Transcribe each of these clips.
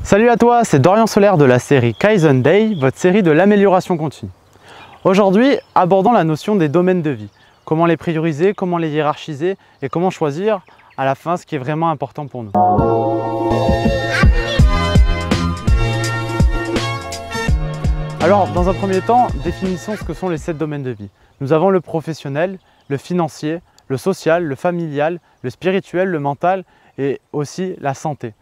Salut à toi, c'est Dorian Solaire de la série Kaizen Day, votre série de l'amélioration continue. Aujourd'hui, abordons la notion des domaines de vie. Comment les prioriser, comment les hiérarchiser et comment choisir à la fin ce qui est vraiment important pour nous. Alors, dans un premier temps, définissons ce que sont les 7 domaines de vie. Nous avons le professionnel, le financier, le social, le familial, le spirituel, le mental et aussi la santé.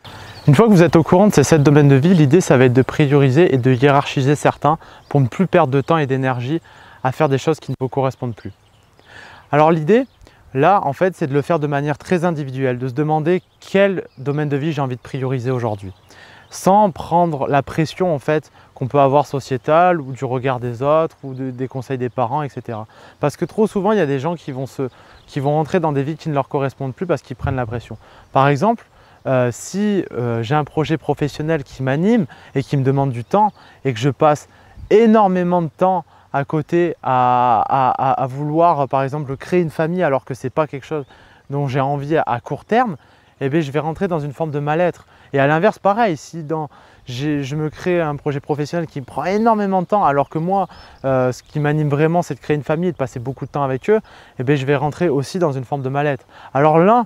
Une fois que vous êtes au courant de ces 7 domaines de vie, l'idée ça va être de prioriser et de hiérarchiser certains pour ne plus perdre de temps et d'énergie à faire des choses qui ne vous correspondent plus. Alors l'idée, là en fait, c'est de le faire de manière très individuelle, de se demander quel domaine de vie j'ai envie de prioriser aujourd'hui, sans prendre la pression en fait qu'on peut avoir sociétale ou du regard des autres ou des conseils des parents, etc. Parce que trop souvent, il y a des gens qui vont rentrer dans des vies qui ne leur correspondent plus parce qu'ils prennent la pression. Par exemple, si j'ai un projet professionnel qui m'anime et qui me demande du temps et que je passe énormément de temps à côté à vouloir par exemple créer une famille alors que ce n'est pas quelque chose dont j'ai envie à court terme, eh bien, je vais rentrer dans une forme de mal-être. Et à l'inverse, pareil, si je me crée un projet professionnel qui me prend énormément de temps alors que moi, ce qui m'anime vraiment, c'est de créer une famille et de passer beaucoup de temps avec eux, eh bien, je vais rentrer aussi dans une forme de mal-être. Alors l'un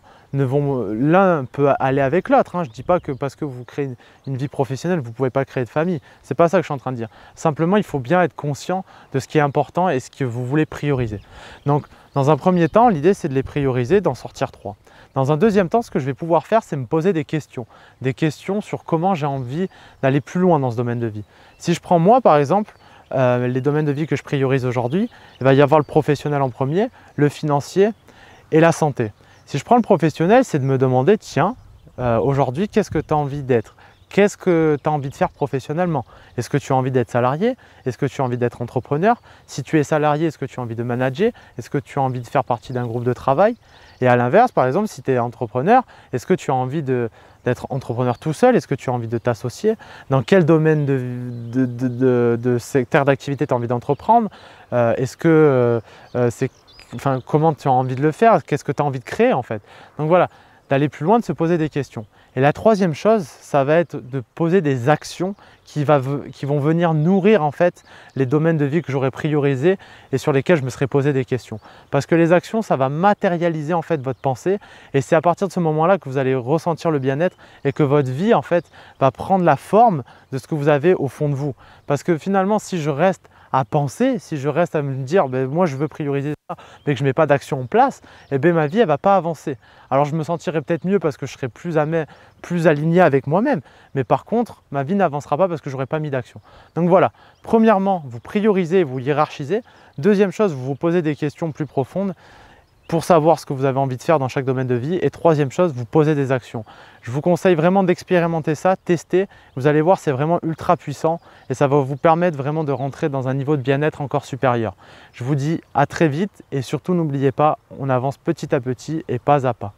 peut aller avec l'autre. Je ne dis pas que parce que vous créez une vie professionnelle, vous ne pouvez pas créer de famille. Ce n'est pas ça que je suis en train de dire. Simplement, il faut bien être conscient de ce qui est important et ce que vous voulez prioriser. Donc, dans un premier temps, l'idée, c'est de les prioriser, d'en sortir 3. Dans un deuxième temps, ce que je vais pouvoir faire, c'est me poser des questions sur comment j'ai envie d'aller plus loin dans ce domaine de vie. Si je prends moi, par exemple, les domaines de vie que je priorise aujourd'hui, il va y avoir le professionnel en premier, le financier et la santé. Si je prends le professionnel, c'est de me demander, tiens, aujourd'hui, qu'est-ce que tu as envie d'être? Qu'est-ce que tu as envie de faire professionnellement? Est-ce que tu as envie d'être salarié? Est-ce que tu as envie d'être entrepreneur? Si tu es salarié, est-ce que tu as envie de manager? Est-ce que tu as envie de faire partie d'un groupe de travail? Et à l'inverse, par exemple, si tu es entrepreneur, est-ce que tu as envie d'être entrepreneur tout seul? Est-ce que tu as envie de t'associer? Dans quel domaine de secteur d'activité tu as envie d'entreprendre? Comment tu as envie de le faire? Qu'est-ce que tu as envie de créer en fait? Donc voilà, d'aller plus loin, de se poser des questions. Et la troisième chose, ça va être de poser des actions qui vont venir nourrir en fait les domaines de vie que j'aurais priorisés et sur lesquels je me serais posé des questions. Parce que les actions, ça va matérialiser en fait votre pensée et c'est à partir de ce moment-là que vous allez ressentir le bien-être et que votre vie en fait va prendre la forme de ce que vous avez au fond de vous. Parce que finalement, si je reste à penser, si je reste à me dire moi je veux prioriser ça mais que je ne mets pas d'action en place, eh bien ma vie elle ne va pas avancer. Alors je me sentirai peut-être mieux parce que je serai plus aligné avec moi-même, mais par contre ma vie n'avancera pas parce que je n'aurai pas mis d'action. Donc voilà, premièrement vous priorisez, vous hiérarchisez. Deuxième chose, vous vous posez des questions plus profondes pour savoir ce que vous avez envie de faire dans chaque domaine de vie. Et troisième chose, vous posez des actions. Je vous conseille vraiment d'expérimenter ça, tester. Vous allez voir, c'est vraiment ultra puissant et ça va vous permettre vraiment de rentrer dans un niveau de bien-être encore supérieur. Je vous dis à très vite et surtout n'oubliez pas, on avance petit à petit et pas à pas.